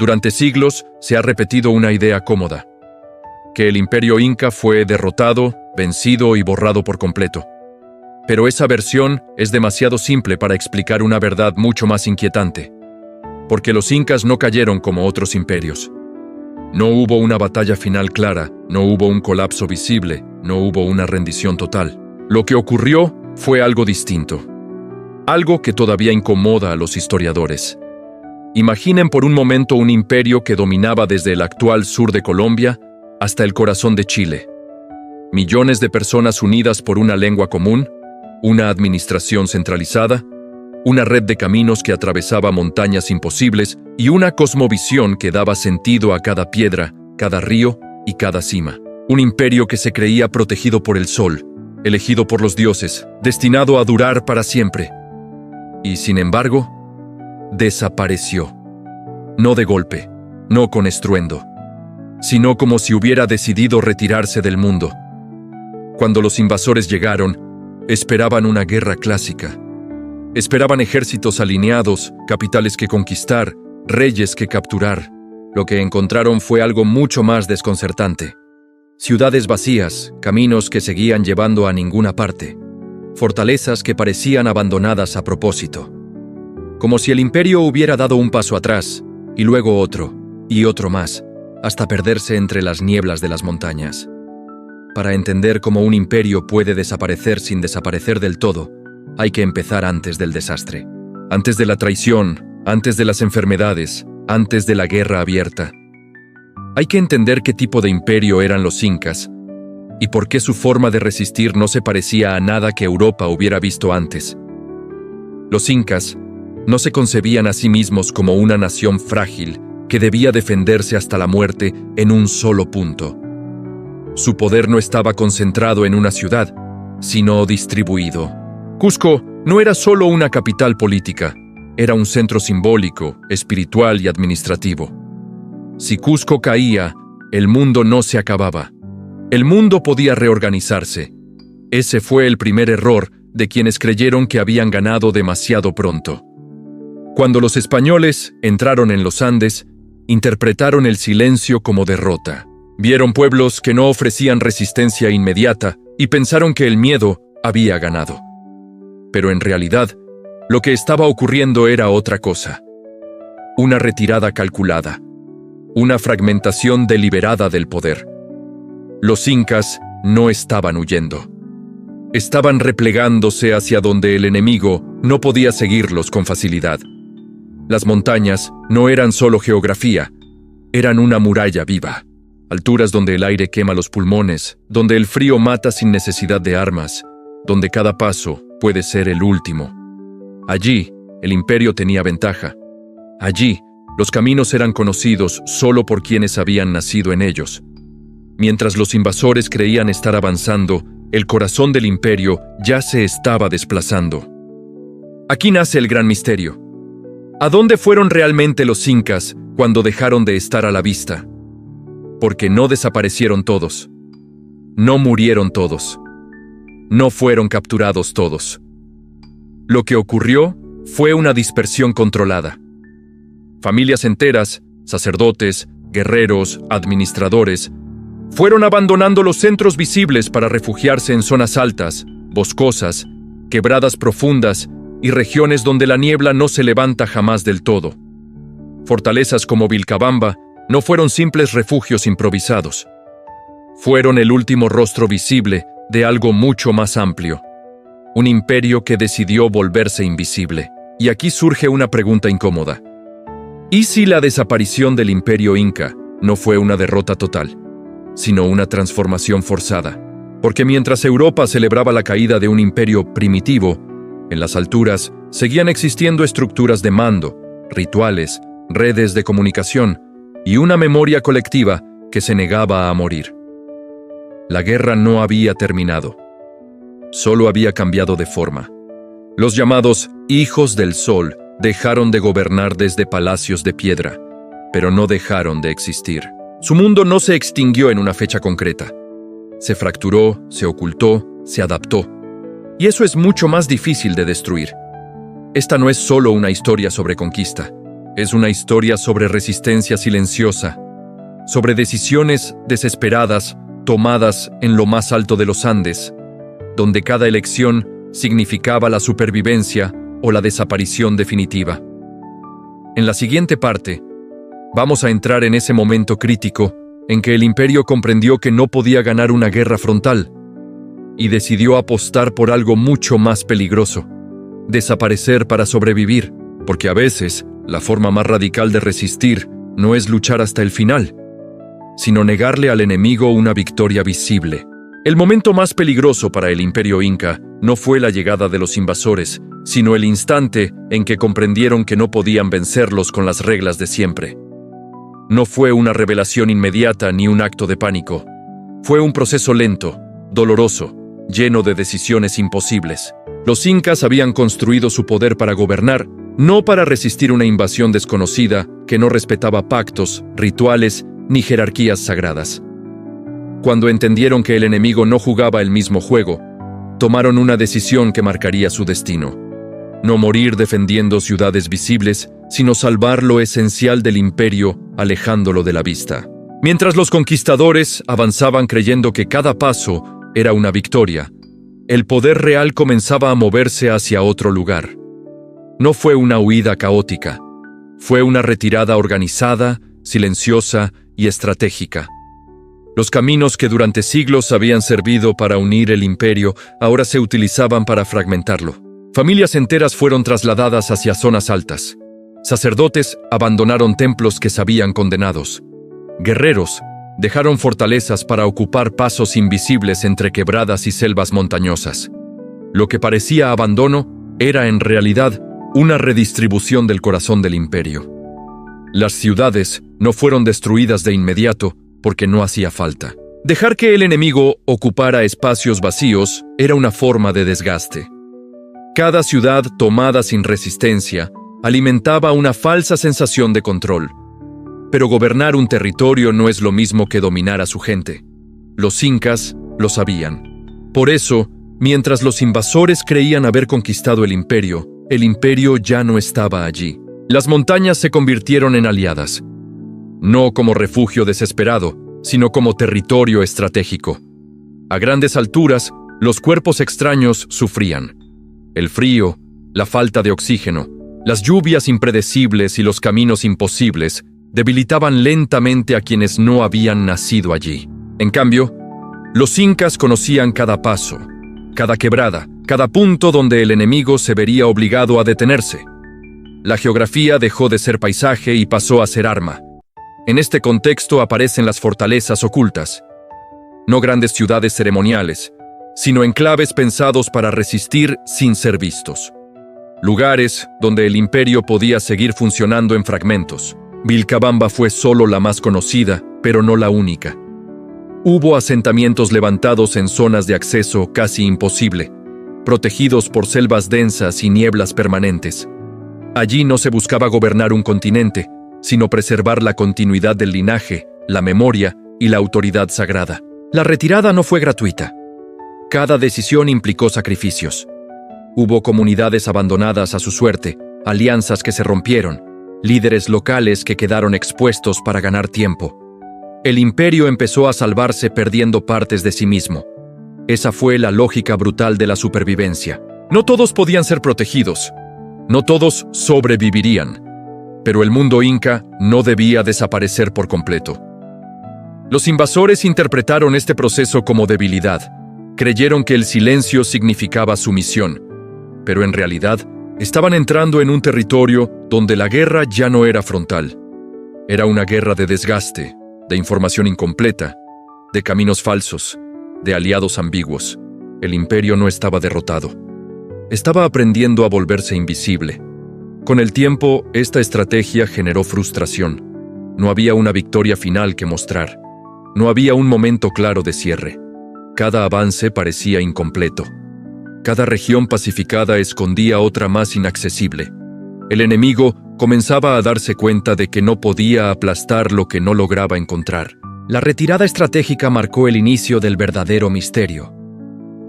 Durante siglos se ha repetido una idea cómoda, que el imperio inca fue derrotado, vencido y borrado por completo. Pero esa versión es demasiado simple para explicar una verdad mucho más inquietante, porque los incas no cayeron como otros imperios. No hubo una batalla final clara, no hubo un colapso visible, no hubo una rendición total. Lo que ocurrió fue algo distinto, algo que todavía incomoda a los historiadores. Imaginen por un momento un imperio que dominaba desde el actual sur de Colombia hasta el corazón de Chile. Millones de personas unidas por una lengua común, una administración centralizada, una red de caminos que atravesaba montañas imposibles y una cosmovisión que daba sentido a cada piedra, cada río y cada cima. Un imperio que se creía protegido por el sol, elegido por los dioses, destinado a durar para siempre. Y sin embargo, desapareció. No de golpe, no con estruendo, sino como si hubiera decidido retirarse del mundo. Cuando los invasores llegaron, esperaban una guerra clásica. Esperaban ejércitos alineados, capitales que conquistar, reyes que capturar. Lo que encontraron fue algo mucho más desconcertante. Ciudades vacías, caminos que seguían llevando a ninguna parte. Fortalezas que parecían abandonadas a propósito. Como si el imperio hubiera dado un paso atrás, y luego otro, y otro más, hasta perderse entre las nieblas de las montañas. Para entender cómo un imperio puede desaparecer sin desaparecer del todo, hay que empezar antes del desastre, antes de la traición, antes de las enfermedades, antes de la guerra abierta. Hay que entender qué tipo de imperio eran los incas y por qué su forma de resistir no se parecía a nada que Europa hubiera visto antes. Los incas no se concebían a sí mismos como una nación frágil que debía defenderse hasta la muerte en un solo punto. Su poder no estaba concentrado en una ciudad, sino distribuido. Cusco no era solo una capital política, era un centro simbólico, espiritual y administrativo. Si Cusco caía, el mundo no se acababa. El mundo podía reorganizarse. Ese fue el primer error de quienes creyeron que habían ganado demasiado pronto. Cuando los españoles entraron en los Andes, interpretaron el silencio como derrota. Vieron pueblos que no ofrecían resistencia inmediata y pensaron que el miedo había ganado. Pero en realidad, lo que estaba ocurriendo era otra cosa. Una retirada calculada. Una fragmentación deliberada del poder. Los incas no estaban huyendo. Estaban replegándose hacia donde el enemigo no podía seguirlos con facilidad. Las montañas no eran solo geografía, eran una muralla viva. Alturas donde el aire quema los pulmones, donde el frío mata sin necesidad de armas, donde cada paso puede ser el último. Allí, el imperio tenía ventaja. Allí, los caminos eran conocidos solo por quienes habían nacido en ellos. Mientras los invasores creían estar avanzando, el corazón del imperio ya se estaba desplazando. Aquí nace el gran misterio. ¿A dónde fueron realmente los incas cuando dejaron de estar a la vista? Porque no desaparecieron todos. No murieron todos. No fueron capturados todos. Lo que ocurrió fue una dispersión controlada. Familias enteras, sacerdotes, guerreros, administradores, fueron abandonando los centros visibles para refugiarse en zonas altas, boscosas, quebradas profundas y regiones donde la niebla no se levanta jamás del todo. Fortalezas como Vilcabamba no fueron simples refugios improvisados. Fueron el último rostro visible de algo mucho más amplio. Un imperio que decidió volverse invisible. Y aquí surge una pregunta incómoda. ¿Y si la desaparición del imperio inca no fue una derrota total, sino una transformación forzada? Porque mientras Europa celebraba la caída de un imperio primitivo, en las alturas seguían existiendo estructuras de mando, rituales, redes de comunicación y una memoria colectiva que se negaba a morir. La guerra no había terminado, solo había cambiado de forma. Los llamados hijos del sol dejaron de gobernar desde palacios de piedra, pero no dejaron de existir. Su mundo no se extinguió en una fecha concreta. Se fracturó, se ocultó, se adaptó. Y eso es mucho más difícil de destruir. Esta no es solo una historia sobre conquista. Es una historia sobre resistencia silenciosa, sobre decisiones desesperadas tomadas en lo más alto de los Andes, donde cada elección significaba la supervivencia o la desaparición definitiva. En la siguiente parte, vamos a entrar en ese momento crítico en que el imperio comprendió que no podía ganar una guerra frontal y decidió apostar por algo mucho más peligroso: desaparecer para sobrevivir, porque a veces la forma más radical de resistir no es luchar hasta el final, sino negarle al enemigo una victoria visible. El momento más peligroso para el imperio inca no fue la llegada de los invasores, sino el instante en que comprendieron que no podían vencerlos con las reglas de siempre. No fue una revelación inmediata ni un acto de pánico. Fue un proceso lento, doloroso, lleno de decisiones imposibles. Los incas habían construido su poder para gobernar, no para resistir una invasión desconocida que no respetaba pactos, rituales ni jerarquías sagradas. Cuando entendieron que el enemigo no jugaba el mismo juego, tomaron una decisión que marcaría su destino: no morir defendiendo ciudades visibles, sino salvar lo esencial del imperio, alejándolo de la vista. Mientras los conquistadores avanzaban creyendo que cada paso era una victoria, el poder real comenzaba a moverse hacia otro lugar. No fue una huida caótica, fue una retirada organizada, silenciosa y estratégica. Los caminos que durante siglos habían servido para unir el imperio ahora se utilizaban para fragmentarlo. Familias enteras fueron trasladadas hacia zonas altas. Sacerdotes abandonaron templos que sabían condenados. Guerreros dejaron fortalezas para ocupar pasos invisibles entre quebradas y selvas montañosas. Lo que parecía abandono era en realidad una redistribución del corazón del imperio. Las ciudades no fueron destruidas de inmediato porque no hacía falta. Dejar que el enemigo ocupara espacios vacíos era una forma de desgaste. Cada ciudad tomada sin resistencia alimentaba una falsa sensación de control. Pero gobernar un territorio no es lo mismo que dominar a su gente. Los incas lo sabían. Por eso, mientras los invasores creían haber conquistado el imperio ya no estaba allí. Las montañas se convirtieron en aliadas, no como refugio desesperado, sino como territorio estratégico. A grandes alturas, los cuerpos extraños sufrían. El frío, la falta de oxígeno, las lluvias impredecibles y los caminos imposibles debilitaban lentamente a quienes no habían nacido allí. En cambio, los incas conocían cada paso, cada quebrada, cada punto donde el enemigo se vería obligado a detenerse. La geografía dejó de ser paisaje y pasó a ser arma. En este contexto aparecen las fortalezas ocultas, no grandes ciudades ceremoniales, sino enclaves pensados para resistir sin ser vistos. Lugares donde el imperio podía seguir funcionando en fragmentos. Vilcabamba fue solo la más conocida, pero no la única. Hubo asentamientos levantados en zonas de acceso casi imposible, protegidos por selvas densas y nieblas permanentes. Allí no se buscaba gobernar un continente, sino preservar la continuidad del linaje, la memoria y la autoridad sagrada. La retirada no fue gratuita. Cada decisión implicó sacrificios. Hubo comunidades abandonadas a su suerte, alianzas que se rompieron, líderes locales que quedaron expuestos para ganar tiempo. El imperio empezó a salvarse perdiendo partes de sí mismo. Esa fue la lógica brutal de la supervivencia. No todos podían ser protegidos. No todos sobrevivirían. Pero el mundo inca no debía desaparecer por completo. Los invasores interpretaron este proceso como debilidad. Creyeron que el silencio significaba sumisión. Pero en realidad, estaban entrando en un territorio donde la guerra ya no era frontal. Era una guerra de desgaste, de información incompleta, de caminos falsos, de aliados ambiguos. El imperio no estaba derrotado. Estaba aprendiendo a volverse invisible. Con el tiempo, esta estrategia generó frustración. No había una victoria final que mostrar. No había un momento claro de cierre. Cada avance parecía incompleto. Cada región pacificada escondía otra más inaccesible. El enemigo comenzaba a darse cuenta de que no podía aplastar lo que no lograba encontrar. La retirada estratégica marcó el inicio del verdadero misterio.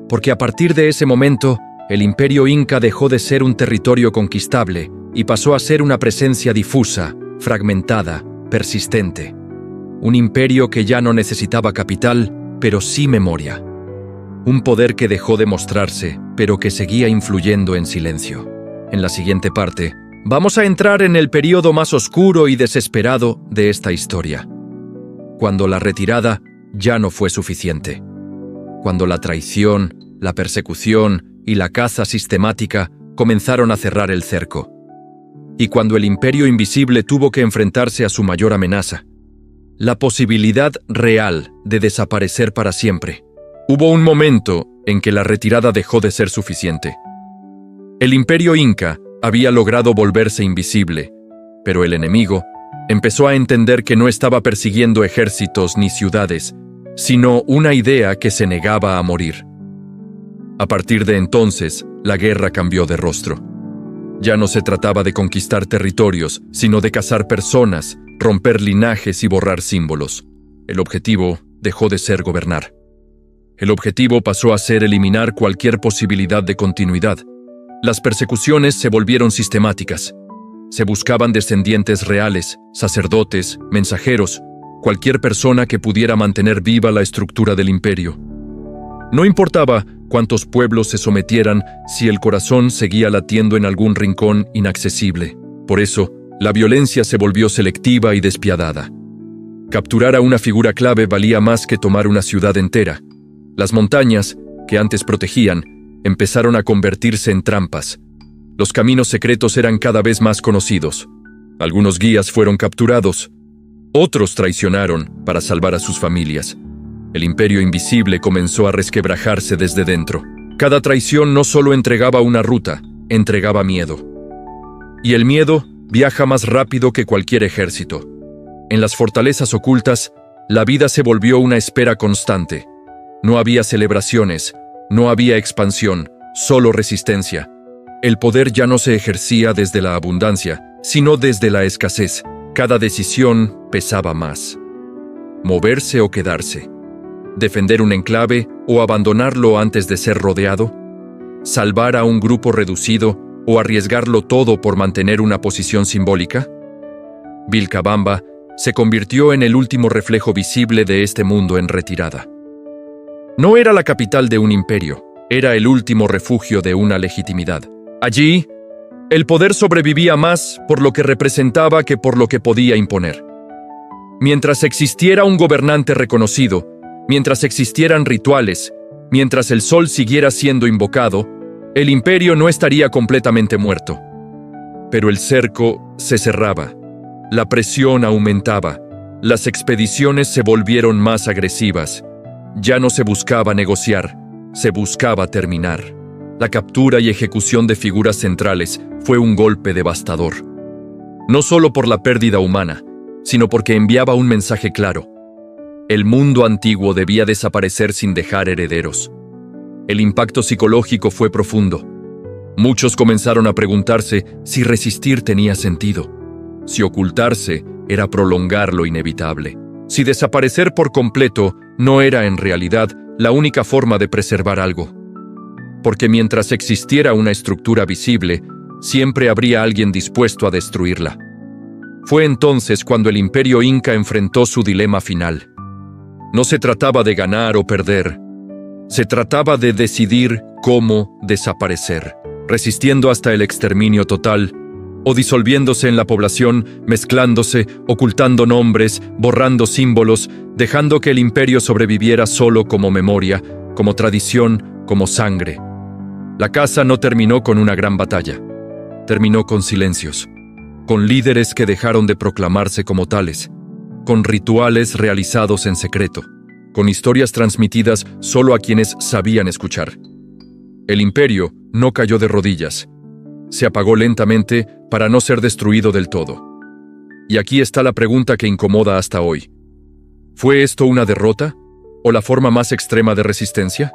Porque a partir de ese momento, el imperio inca dejó de ser un territorio conquistable y pasó a ser una presencia difusa, fragmentada, persistente. Un imperio que ya no necesitaba capital, pero sí memoria. Un poder que dejó de mostrarse, pero que seguía influyendo en silencio. En la siguiente parte, vamos a entrar en el periodo más oscuro y desesperado de esta historia. Cuando la retirada ya no fue suficiente. Cuando la traición, la persecución y la caza sistemática comenzaron a cerrar el cerco. Y cuando el imperio invisible tuvo que enfrentarse a su mayor amenaza, la posibilidad real de desaparecer para siempre. Hubo un momento en que la retirada dejó de ser suficiente. El imperio inca había logrado volverse invisible, pero el enemigo empezó a entender que no estaba persiguiendo ejércitos ni ciudades, sino una idea que se negaba a morir. A partir de entonces, la guerra cambió de rostro. Ya no se trataba de conquistar territorios, sino de cazar personas, romper linajes y borrar símbolos. El objetivo dejó de ser gobernar. El objetivo pasó a ser eliminar cualquier posibilidad de continuidad. Las persecuciones se volvieron sistemáticas. Se buscaban descendientes reales, sacerdotes, mensajeros, cualquier persona que pudiera mantener viva la estructura del imperio. No importaba cuántos pueblos se sometieran si el corazón seguía latiendo en algún rincón inaccesible. Por eso, la violencia se volvió selectiva y despiadada. Capturar a una figura clave valía más que tomar una ciudad entera. Las montañas, que antes protegían, empezaron a convertirse en trampas. Los caminos secretos eran cada vez más conocidos. Algunos guías fueron capturados. Otros traicionaron para salvar a sus familias. El imperio invisible comenzó a resquebrajarse desde dentro. Cada traición no solo entregaba una ruta, entregaba miedo. Y el miedo viaja más rápido que cualquier ejército. En las fortalezas ocultas, la vida se volvió una espera constante. No había celebraciones, no había expansión, solo resistencia. El poder ya no se ejercía desde la abundancia, sino desde la escasez. Cada decisión pesaba más. Moverse o quedarse. Defender un enclave o abandonarlo antes de ser rodeado. Salvar a un grupo reducido o arriesgarlo todo por mantener una posición simbólica. Vilcabamba se convirtió en el último reflejo visible de este mundo en retirada. No era la capital de un imperio, era el último refugio de una legitimidad. Allí, el poder sobrevivía más por lo que representaba que por lo que podía imponer. Mientras existiera un gobernante reconocido, mientras existieran rituales, mientras el sol siguiera siendo invocado, el imperio no estaría completamente muerto. Pero el cerco se cerraba, la presión aumentaba, las expediciones se volvieron más agresivas. Ya no se buscaba negociar, se buscaba terminar. La captura y ejecución de figuras centrales fue un golpe devastador. No solo por la pérdida humana, sino porque enviaba un mensaje claro. El mundo antiguo debía desaparecer sin dejar herederos. El impacto psicológico fue profundo. Muchos comenzaron a preguntarse si resistir tenía sentido, si ocultarse era prolongar lo inevitable, si desaparecer por completo no era en realidad la única forma de preservar algo. Porque mientras existiera una estructura visible, siempre habría alguien dispuesto a destruirla. Fue entonces cuando el imperio inca enfrentó su dilema final. No se trataba de ganar o perder, se trataba de decidir cómo desaparecer, resistiendo hasta el exterminio total, o disolviéndose en la población, mezclándose, ocultando nombres, borrando símbolos, dejando que el imperio sobreviviera solo como memoria, como tradición, como sangre. La caza no terminó con una gran batalla, terminó con silencios, con líderes que dejaron de proclamarse como tales, con rituales realizados en secreto, con historias transmitidas solo a quienes sabían escuchar. El imperio no cayó de rodillas, se apagó lentamente para no ser destruido del todo. Y aquí está la pregunta que incomoda hasta hoy. ¿Fue esto una derrota o la forma más extrema de resistencia?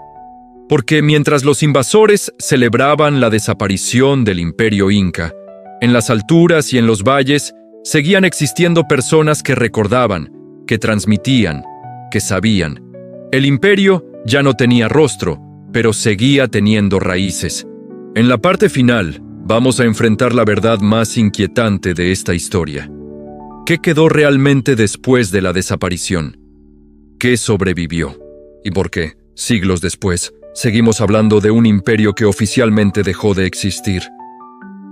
Porque mientras los invasores celebraban la desaparición del imperio inca, en las alturas y en los valles seguían existiendo personas que recordaban, que transmitían, que sabían. El imperio ya no tenía rostro, pero seguía teniendo raíces. En la parte final, Vamos a enfrentar la verdad más inquietante de esta historia. ¿Qué quedó realmente después de la desaparición? ¿Qué sobrevivió? ¿Y por qué, siglos después, seguimos hablando de un imperio que oficialmente dejó de existir,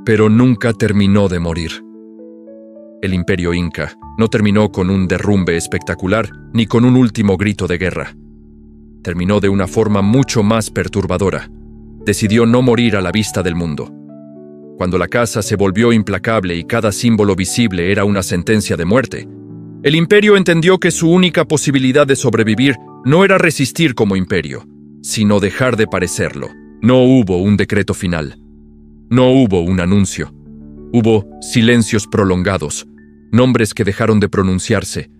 pero nunca terminó de morir? El imperio Inca no terminó con un derrumbe espectacular ni con un último grito de guerra. Terminó de una forma mucho más perturbadora. Decidió no morir a la vista del mundo. Cuando la caza se volvió implacable y cada símbolo visible era una sentencia de muerte, el imperio entendió que su única posibilidad de sobrevivir no era resistir como imperio, sino dejar de parecerlo. No hubo un decreto final. No hubo un anuncio. Hubo silencios prolongados, nombres que dejaron de pronunciarse,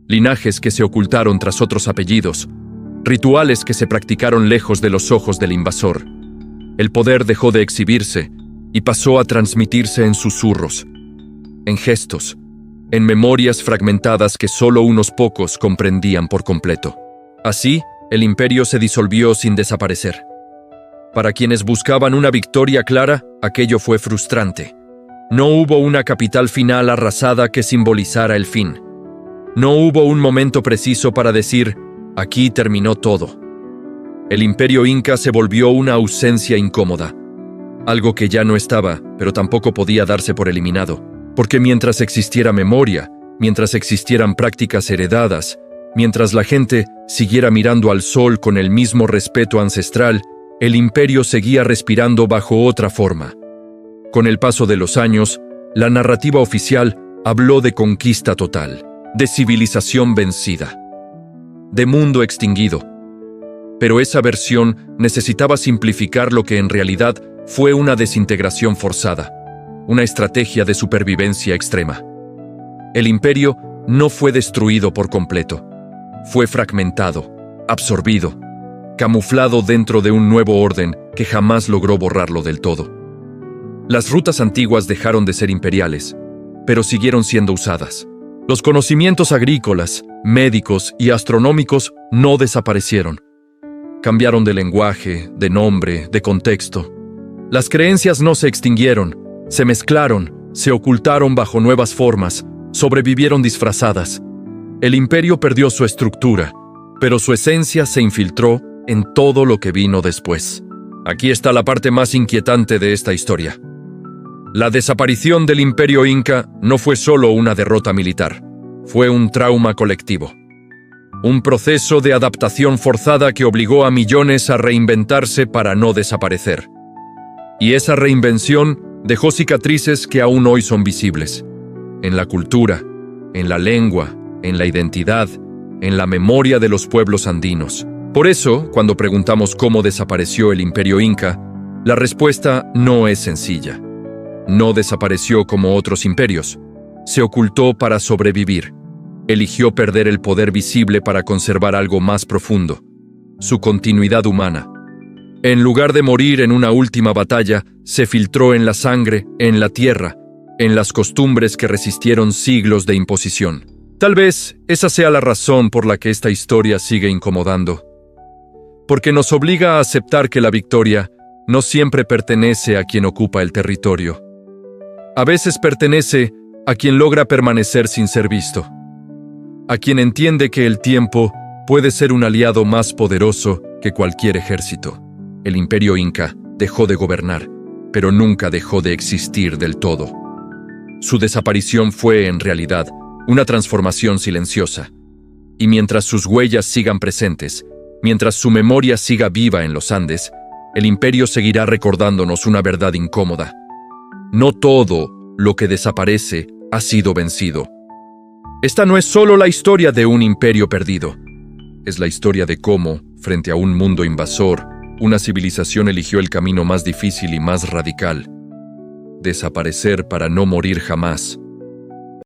linajes que se ocultaron tras otros apellidos, rituales que se practicaron lejos de los ojos del invasor. El poder dejó de exhibirse y pasó a transmitirse en susurros, en gestos, en memorias fragmentadas que solo unos pocos comprendían por completo. Así, el imperio se disolvió sin desaparecer. Para quienes buscaban una victoria clara, aquello fue frustrante. No hubo una capital final arrasada que simbolizara el fin. No hubo un momento preciso para decir, aquí terminó todo. El imperio Inca se volvió una ausencia incómoda. Algo que ya no estaba, pero tampoco podía darse por eliminado. Porque mientras existiera memoria, mientras existieran prácticas heredadas, mientras la gente siguiera mirando al sol con el mismo respeto ancestral, el imperio seguía respirando bajo otra forma. Con el paso de los años, la narrativa oficial habló de conquista total, de civilización vencida, de mundo extinguido. Pero esa versión necesitaba simplificar lo que en realidad fue una desintegración forzada, una estrategia de supervivencia extrema. El imperio no fue destruido por completo. Fue fragmentado, absorbido, camuflado dentro de un nuevo orden que jamás logró borrarlo del todo. Las rutas antiguas dejaron de ser imperiales, pero siguieron siendo usadas. Los conocimientos agrícolas, médicos y astronómicos no desaparecieron. Cambiaron de lenguaje, de nombre, de contexto. Las creencias no se extinguieron, se mezclaron, se ocultaron bajo nuevas formas, sobrevivieron disfrazadas. El imperio perdió su estructura, pero su esencia se infiltró en todo lo que vino después. Aquí está la parte más inquietante de esta historia. La desaparición del imperio Inca no fue solo una derrota militar, fue un trauma colectivo. Un proceso de adaptación forzada que obligó a millones a reinventarse para no desaparecer. Y esa reinvención dejó cicatrices que aún hoy son visibles. En la cultura, en la lengua, en la identidad, en la memoria de los pueblos andinos. Por eso, cuando preguntamos cómo desapareció el imperio Inca, la respuesta no es sencilla. No desapareció como otros imperios. Se ocultó para sobrevivir. Eligió perder el poder visible para conservar algo más profundo, su continuidad humana. En lugar de morir en una última batalla, se filtró en la sangre, en la tierra, en las costumbres que resistieron siglos de imposición. Tal vez esa sea la razón por la que esta historia sigue incomodando. Porque nos obliga a aceptar que la victoria no siempre pertenece a quien ocupa el territorio. A veces pertenece a quien logra permanecer sin ser visto. A quien entiende que el tiempo puede ser un aliado más poderoso que cualquier ejército. El imperio Inca dejó de gobernar, pero nunca dejó de existir del todo. Su desaparición fue, en realidad, una transformación silenciosa. Y mientras sus huellas sigan presentes, mientras su memoria siga viva en los Andes, el imperio seguirá recordándonos una verdad incómoda. No todo lo que desaparece ha sido vencido. Esta no es solo la historia de un imperio perdido. Es la historia de cómo, frente a un mundo invasor, una civilización eligió el camino más difícil y más radical: desaparecer para no morir jamás.